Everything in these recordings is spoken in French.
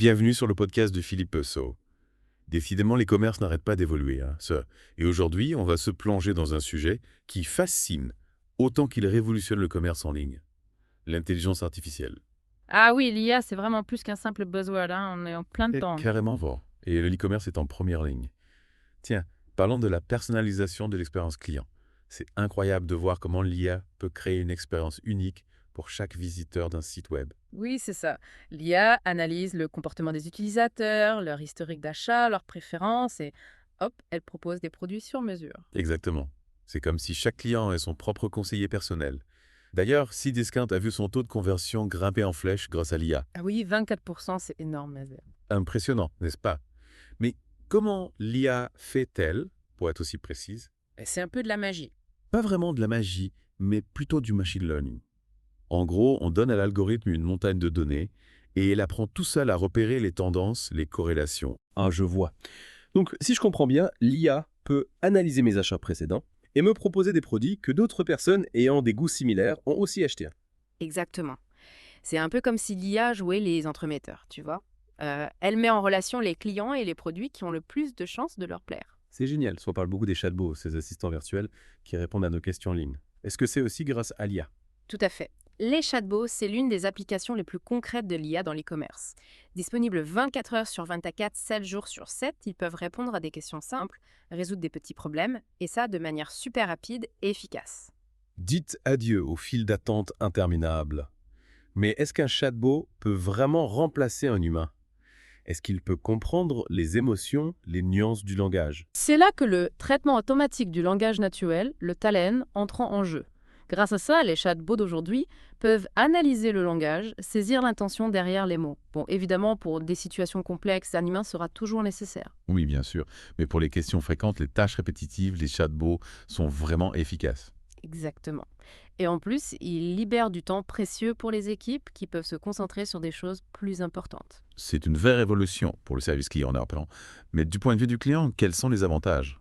Bienvenue sur le podcast de Philippe Peusseau. Décidément, les commerces n'arrêtent pas d'évoluer. Et aujourd'hui, on va se plonger dans un sujet qui fascine autant qu'il révolutionne le commerce en ligne. L'intelligence artificielle. Ah oui, l'IA, c'est vraiment plus qu'un simple buzzword, hein, on est en plein Et dedans. carrément fort. Et le e-commerce est en première ligne. Tiens, parlons de la personnalisation de l'expérience client. C'est incroyable de voir comment l'IA peut créer une expérience unique pour chaque visiteur d'un site web. Oui, c'est ça. L'IA analyse le comportement des utilisateurs, leur historique d'achat, leurs préférences et hop, elle propose des produits sur mesure. Exactement. C'est comme si chaque client est son propre conseiller personnel. D'ailleurs, Cdiscount a vu son taux de conversion grimper en flèche grâce à l'IA. Ah oui, 24%, c'est énorme. Impressionnant, n'est-ce pas? Mais comment l'IA fait-elle, pour être aussi précise? C'est un peu de la magie. Pas vraiment de la magie, mais plutôt du machine learning. En gros, on donne à l'algorithme une montagne de données et il apprend tout seul à repérer les tendances, les corrélations. Ah, je vois. Donc, si je comprends bien, l'IA peut analyser mes achats précédents et me proposer des produits que d'autres personnes ayant des goûts similaires ont aussi achetés. Exactement. C'est un peu comme si l'IA jouait les entremetteurs, tu vois. Elle met en relation les clients et les produits qui ont le plus de chances de leur plaire. C'est génial, on parle beaucoup des chatbots, ces assistants virtuels qui répondent à nos questions en ligne. Est-ce que c'est aussi grâce à l'IA? Tout à fait. Les chatbots, c'est l'une des applications les plus concrètes de l'IA dans l'e-commerce. Disponibles 24 heures sur 24, 7 jours sur 7, ils peuvent répondre à des questions simples, résoudre des petits problèmes, et ça de manière super rapide et efficace. Dites adieu aux files d'attente interminables. Mais est-ce qu'un chatbot peut vraiment remplacer un humain? Est-ce qu'il peut comprendre les émotions, les nuances du langage? C'est là que le traitement automatique du langage naturel, le TALEN, entre en jeu. Grâce à ça, les chatbots d'aujourd'hui peuvent analyser le langage, saisir l'intention derrière les mots. Bon, évidemment, pour des situations complexes, un humain sera toujours nécessaire. Oui, bien sûr, mais pour les questions fréquentes, les tâches répétitives, les chatbots sont vraiment efficaces. Exactement. Et en plus, ils libèrent du temps précieux pour les équipes qui peuvent se concentrer sur des choses plus importantes. C'est une vraie révolution pour le service client en appelant. Mais du point de vue du client, quels sont les avantages?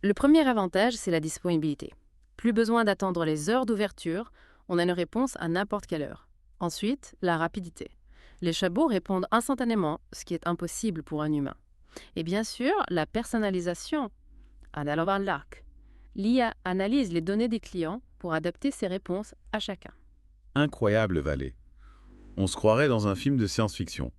Le premier avantage, c'est la disponibilité. Plus besoin d'attendre les heures d'ouverture, on a une réponse à n'importe quelle heure. Ensuite, la rapidité. Les chatbots répondent instantanément, ce qui est impossible pour un humain. Et bien sûr, la personnalisation. À l'arc. L'IA analyse les données des clients pour adapter ses réponses à chacun. Incroyable vallée. On se croirait dans un film de science-fiction.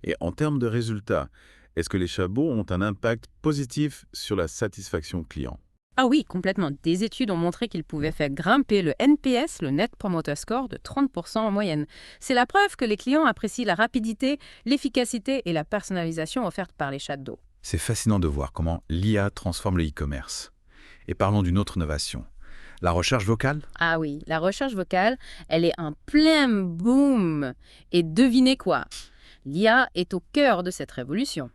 Et en termes de résultats, est-ce que les chatbots ont un impact positif sur la satisfaction client? Ah oui, complètement. Des études ont montré qu'ils pouvaient faire grimper le NPS, le Net Promoter Score, de 30% en moyenne. C'est la preuve que les clients apprécient la rapidité, l'efficacité et la personnalisation offertes par les chatbots. C'est fascinant de voir comment l'IA transforme le e-commerce. Et parlons d'une autre innovation. La recherche vocale? Ah oui, la recherche vocale, elle est un plein boom. Et devinez quoi? L'IA est au cœur de cette révolution.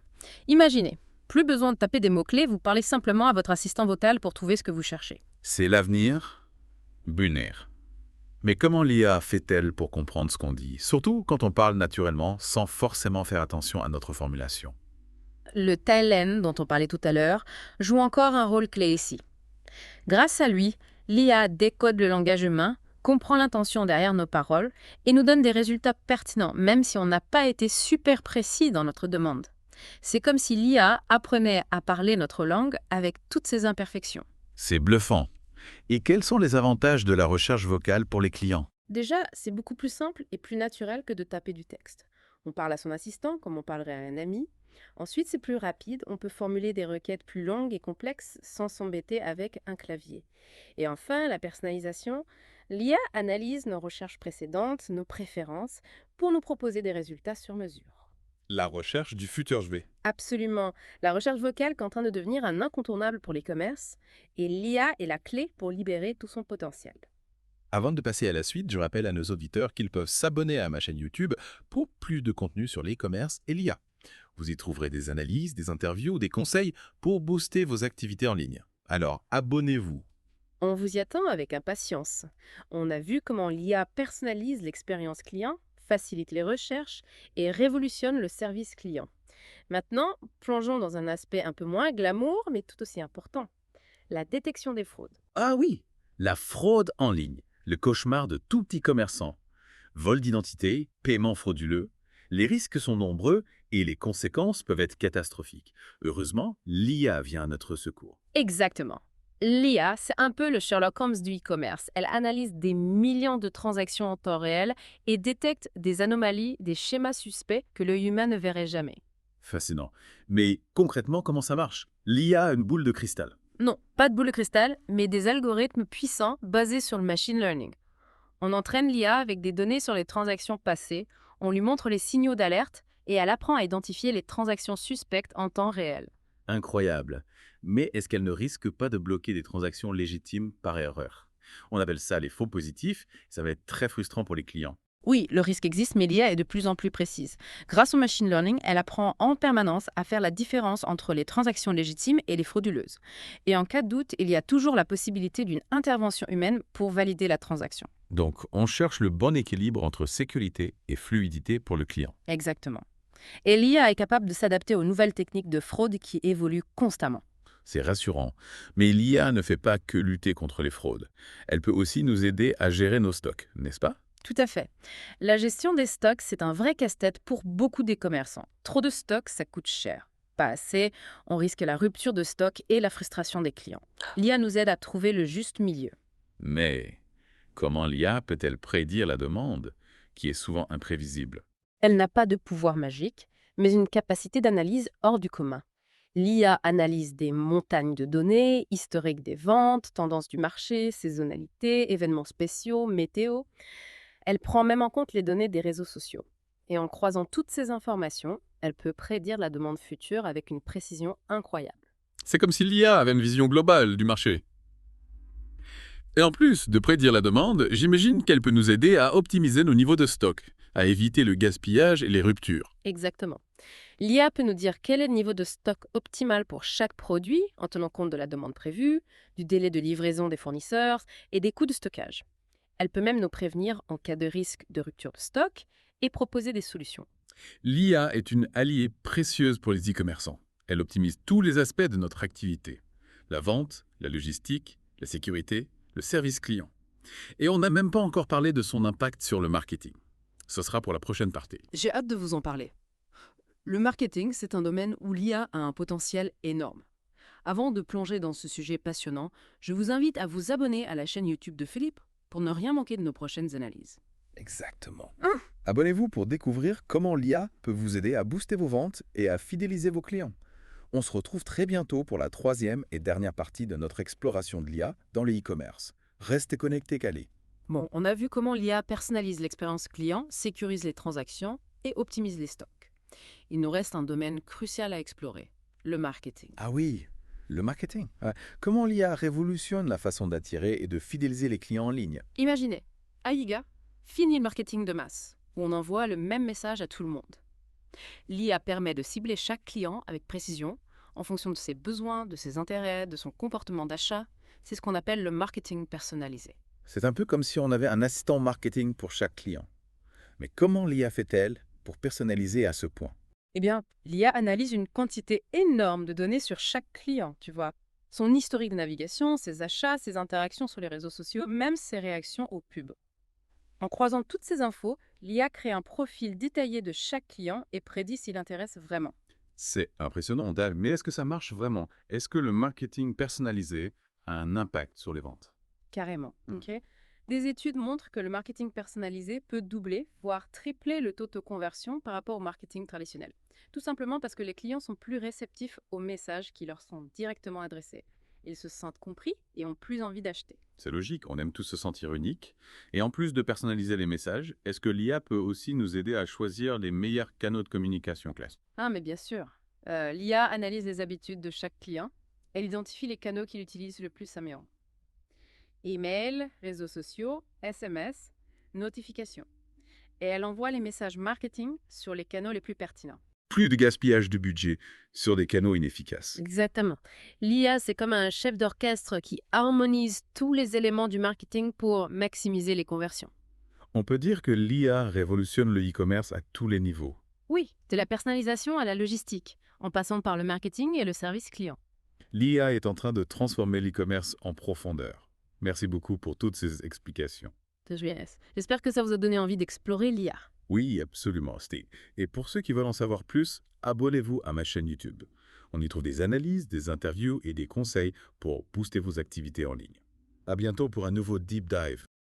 Imaginez, plus besoin de taper des mots-clés, vous parlez simplement à votre assistant vocal pour trouver ce que vous cherchez. C'est l'avenir, Bunner. Mais comment l'IA fait-elle pour comprendre ce qu'on dit? Surtout quand on parle naturellement, sans forcément faire attention à notre formulation. Le TALEN, dont on parlait tout à l'heure, joue encore un rôle clé ici. Grâce à lui, l'IA décode le langage humain, comprend l'intention derrière nos paroles et nous donne des résultats pertinents, même si on n'a pas été super précis dans notre demande. C'est comme si l'IA apprenait à parler notre langue avec toutes ses imperfections. C'est bluffant. Et quels sont les avantages de la recherche vocale pour les clients? Déjà, c'est beaucoup plus simple et plus naturel que de taper du texte. On parle à son assistant comme on parlerait à un ami. Ensuite, c'est plus rapide, on peut formuler des requêtes plus longues et complexes sans s'embêter avec un clavier. Et enfin, la personnalisation. L'IA analyse nos recherches précédentes, nos préférences, pour nous proposer des résultats sur mesure. La recherche du futur je vais. Absolument. La recherche vocale est en train de devenir un incontournable pour les commerces et l'IA est la clé pour libérer tout son potentiel. Avant de passer à la suite, je rappelle à nos auditeurs qu'ils peuvent s'abonner à ma chaîne YouTube pour plus de contenu sur l'e-commerce et l'IA. Vous y trouverez des analyses, des interviews, des conseils pour booster vos activités en ligne. Alors, abonnez-vous. On vous y attend avec impatience. On a vu comment l'IA personnalise l'expérience client, facilite les recherches et révolutionne le service client. Maintenant, plongeons dans un aspect un peu moins glamour, mais tout aussi important, la détection des fraudes. Ah oui, la fraude en ligne, le cauchemar de tout petit commerçant. Vol d'identité, paiement frauduleux, les risques sont nombreux Et les conséquences peuvent être catastrophiques. Heureusement, l'IA vient à notre secours. Exactement. L'IA, c'est un peu le Sherlock Holmes du e-commerce. Elle analyse des millions de transactions en temps réel et détecte des anomalies, des schémas suspects que l'œil humain ne verrait jamais. Fascinant. Mais concrètement, comment ça marche? L'IA a une boule de cristal. Non, pas de boule de cristal, mais des algorithmes puissants basés sur le machine learning. On entraîne l'IA avec des données sur les transactions passées, on lui montre les signaux d'alerte et elle apprend à identifier les transactions suspectes en temps réel. Incroyable. Mais est-ce qu'elle ne risque pas de bloquer des transactions légitimes par erreur? On appelle ça les faux positifs. Ça va être très frustrant pour les clients. Oui, le risque existe, mais l'IA est de plus en plus précise. Grâce au machine learning, elle apprend en permanence à faire la différence entre les transactions légitimes et les frauduleuses. Et en cas de doute, il y a toujours la possibilité d'une intervention humaine pour valider la transaction. Donc, on cherche le bon équilibre entre sécurité et fluidité pour le client. Exactement. Et l'IA est capable de s'adapter aux nouvelles techniques de fraude qui évoluent constamment. C'est rassurant. Mais l'IA ne fait pas que lutter contre les fraudes. Elle peut aussi nous aider à gérer nos stocks, n'est-ce pas? Tout à fait. La gestion des stocks, c'est un vrai casse-tête pour beaucoup des commerçants. Trop de stocks, ça coûte cher. Pas assez, on risque la rupture de stock et la frustration des clients. L'IA nous aide à trouver le juste milieu. Mais comment l'IA peut-elle prédire la demande, qui est souvent imprévisible? Elle n'a pas de pouvoir magique, mais une capacité d'analyse hors du commun. L'IA analyse des montagnes de données, historique des ventes, tendances du marché, saisonnalité, événements spéciaux, météo. Elle prend même en compte les données des réseaux sociaux. Et en croisant toutes ces informations, elle peut prédire la demande future avec une précision incroyable. C'est comme si l'IA avait une vision globale du marché. Et en plus de prédire la demande, j'imagine qu'elle peut nous aider à optimiser nos niveaux de stock, à éviter le gaspillage et les ruptures. Exactement. L'IA peut nous dire quel est le niveau de stock optimal pour chaque produit en tenant compte de la demande prévue, du délai de livraison des fournisseurs et des coûts de stockage. Elle peut même nous prévenir en cas de risque de rupture de stock et proposer des solutions. L'IA est une alliée précieuse pour les e-commerçants. Elle optimise tous les aspects de notre activité. La vente, la logistique, la sécurité, le service client. Et on n'a même pas encore parlé de son impact sur le marketing. Ce sera pour la prochaine partie. J'ai hâte de vous en parler. Le marketing, c'est un domaine où l'IA a un potentiel énorme. Avant de plonger dans ce sujet passionnant, je vous invite à vous abonner à la chaîne YouTube de Philippe pour ne rien manquer de nos prochaines analyses. Exactement. Abonnez-vous pour découvrir comment l'IA peut vous aider à booster vos ventes et à fidéliser vos clients. On se retrouve très bientôt pour la troisième et dernière partie de notre exploration de l'IA dans le e-commerce. Restez connectés, calés. Bon, on a vu comment l'IA personnalise l'expérience client, sécurise les transactions et optimise les stocks. Il nous reste un domaine crucial à explorer, le marketing. Ah oui, le marketing. Comment l'IA révolutionne la façon d'attirer et de fidéliser les clients en ligne? Imaginez, Aiga, fini le marketing de masse, où on envoie le même message à tout le monde. L'IA permet de cibler chaque client avec précision, en fonction de ses besoins, de ses intérêts, de son comportement d'achat. C'est ce qu'on appelle le marketing personnalisé. C'est un peu comme si on avait un assistant marketing pour chaque client. Mais comment l'IA fait-elle pour personnaliser à ce point? Eh bien, l'IA analyse une quantité énorme de données sur chaque client, tu vois. Son historique de navigation, ses achats, ses interactions sur les réseaux sociaux, même ses réactions aux pubs. En croisant toutes ces infos, l'IA crée un profil détaillé de chaque client et prédit s'il intéresse vraiment. C'est impressionnant, Dave. Mais est-ce que ça marche vraiment? Est-ce que le marketing personnalisé a un impact sur les ventes? Carrément. Ok. Des études montrent que le marketing personnalisé peut doubler, voire tripler le taux de conversion par rapport au marketing traditionnel. Tout simplement parce que les clients sont plus réceptifs aux messages qui leur sont directement adressés. Ils se sentent compris et ont plus envie d'acheter. C'est logique, on aime tous se sentir unique. Et en plus de personnaliser les messages, est-ce que l'IA peut aussi nous aider à choisir les meilleurs canaux de communication classe? Ah, mais bien sûr. L'IA analyse les habitudes de chaque client. Elle identifie les canaux qu'il utilise le plus à Email, réseaux sociaux, SMS, notifications. Et elle envoie les messages marketing sur les canaux les plus pertinents. Plus de gaspillage de budget sur des canaux inefficaces. Exactement. L'IA, c'est comme un chef d'orchestre qui harmonise tous les éléments du marketing pour maximiser les conversions. On peut dire que l'IA révolutionne le e-commerce à tous les niveaux. Oui, de la personnalisation à la logistique, en passant par le marketing et le service client. L'IA est en train de transformer l'e-commerce en profondeur. Merci beaucoup pour toutes ces explications. J'espère que ça vous a donné envie d'explorer l'IA. Oui, absolument, Steve. Et pour ceux qui veulent en savoir plus, abonnez-vous à ma chaîne YouTube. On y trouve des analyses, des interviews et des conseils pour booster vos activités en ligne. À bientôt pour un nouveau Deep Dive.